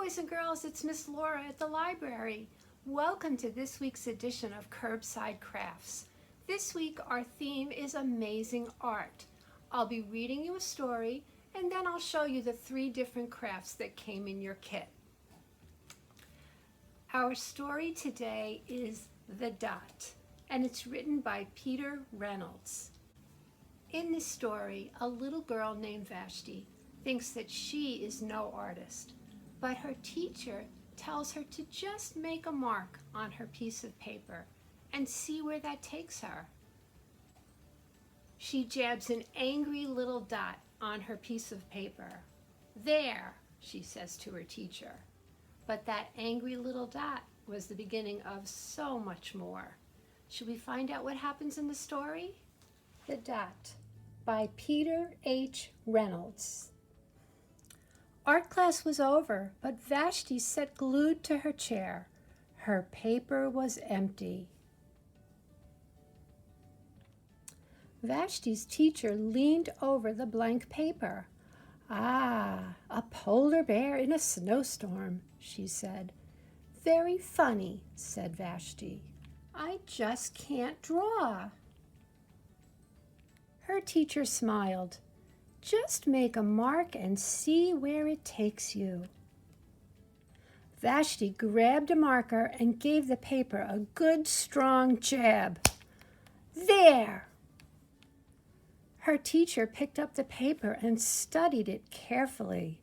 boys and girls, it's Miss Laura at the library. Welcome to this week's edition of Curbside Crafts. This week our theme is amazing art. I'll be reading you a story and then I'll show you the 3 different crafts that came in your kit. Our story today is The Dot, and it's written by Peter Reynolds. In this story, a little girl named Vashti thinks that she is no artist, but her teacher tells her to just make a mark on her piece of paper and see where that takes her. She jabs an angry little dot on her piece of paper. "There," she says to her teacher. But that angry little dot was the beginning of so much more. Should we find out what happens in the story? The Dot by Peter H. Reynolds. Art class was over, but Vashti sat glued to her chair. Her paper was empty. Vashti's teacher leaned over the blank paper. "Ah, a polar bear in a snowstorm," she said. "Very funny," said Vashti. "I just can't draw." Her teacher smiled. "Just make a mark and see where it takes you." Vashti grabbed a marker and gave the paper a good strong jab. "There!" Her teacher picked up the paper and studied it carefully.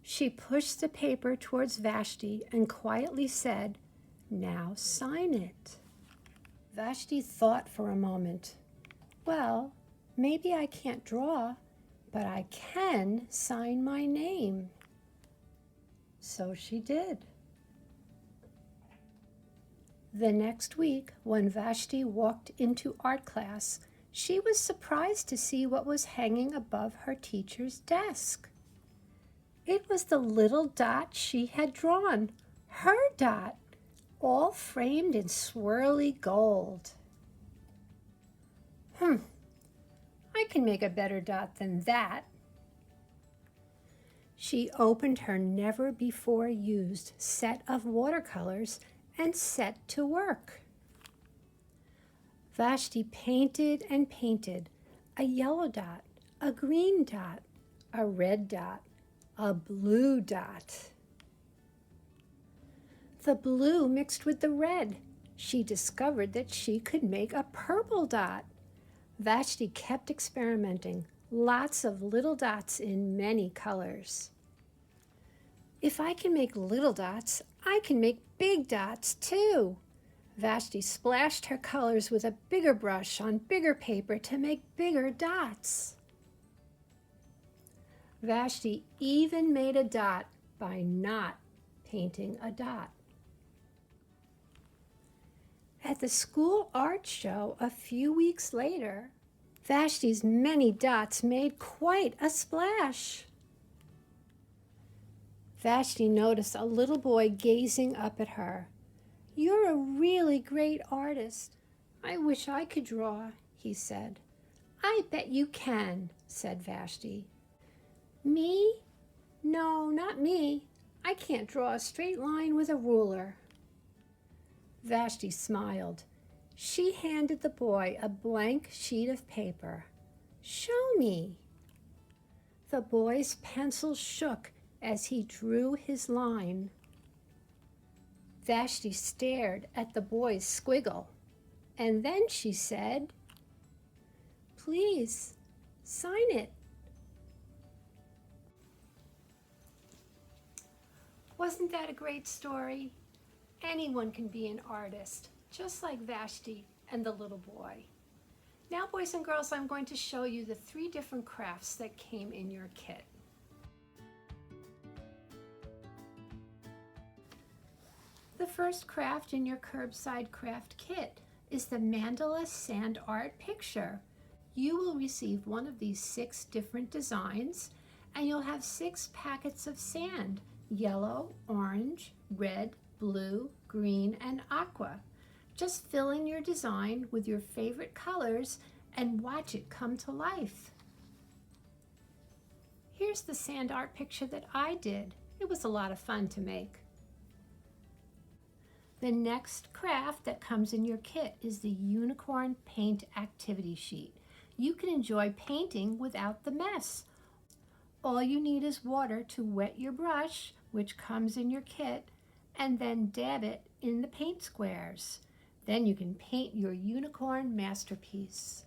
She pushed the paper towards Vashti and quietly said, "Now sign it." Vashti thought for a moment. "Well, maybe I can't draw, but I can sign my name." So she did. The next week, when Vashti walked into art class, she was surprised to see what was hanging above her teacher's desk. It was the little dot she had drawn, her dot, all framed in swirly gold. I can make a better dot than that." She opened her never-before-used set of watercolors and set to work. Vashti painted and painted, a yellow dot, a green dot, a red dot, a blue dot. The blue mixed with the red. She discovered that she could make a purple dot. Vashti kept experimenting, lots of little dots in many colors. "If I can make little dots, I can make big dots too." Vashti splashed her colors with a bigger brush on bigger paper to make bigger dots. Vashti even made a dot by not painting a dot. At the school art show a few weeks later, Vashti's many dots made quite a splash. Vashti noticed a little boy gazing up at her. "You're a really great artist. I wish I could draw," he said. "I bet you can," said Vashti. "Me? No, not me. I can't draw a straight line with a ruler." Vashti smiled. She handed the boy a blank sheet of paper. "Show me." The boy's pencil shook as he drew his line. Vashti stared at the boy's squiggle, and then she said, "Please, sign it." Wasn't that a great story? Anyone can be an artist, just like Vashti and the little boy. Now, boys and girls, I'm going to show you the 3 different crafts that came in your kit. The first craft in your Curbside Craft kit is the mandala sand art picture. You will receive one of these 6 different designs, and you'll have 6 packets of sand: yellow, orange, red, blue, green, and aqua. Just fill in your design with your favorite colors and watch it come to life. Here's the sand art picture that I did. It was a lot of fun to make. The next craft that comes in your kit is the Unicorn Paint Activity Sheet. You can enjoy painting without the mess. All you need is water to wet your brush, which comes in your kit, and then dab it in the paint squares. Then you can paint your unicorn masterpiece.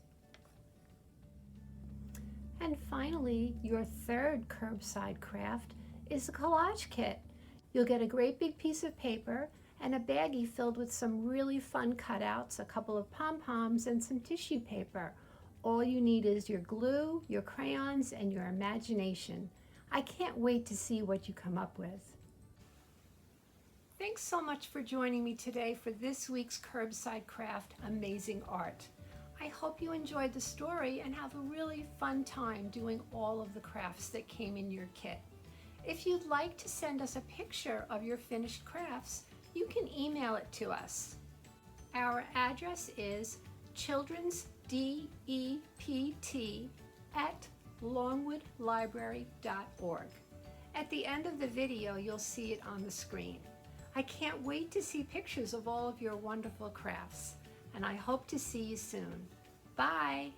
And finally, your third curbside craft is a collage kit. You'll get a great big piece of paper and a baggie filled with some really fun cutouts, a couple of pom-poms, and some tissue paper. All you need is your glue, your crayons, and your imagination. I can't wait to see what you come up with. Thanks so much for joining me today for this week's Curbside Craft Amazing Art. I hope you enjoyed the story and have a really fun time doing all of the crafts that came in your kit. If you'd like to send us a picture of your finished crafts, you can email it to us. Our address is childrensdept@longwoodlibrary.org. At the end of the video, you'll see it on the screen. I can't wait to see pictures of all of your wonderful crafts, and I hope to see you soon. Bye!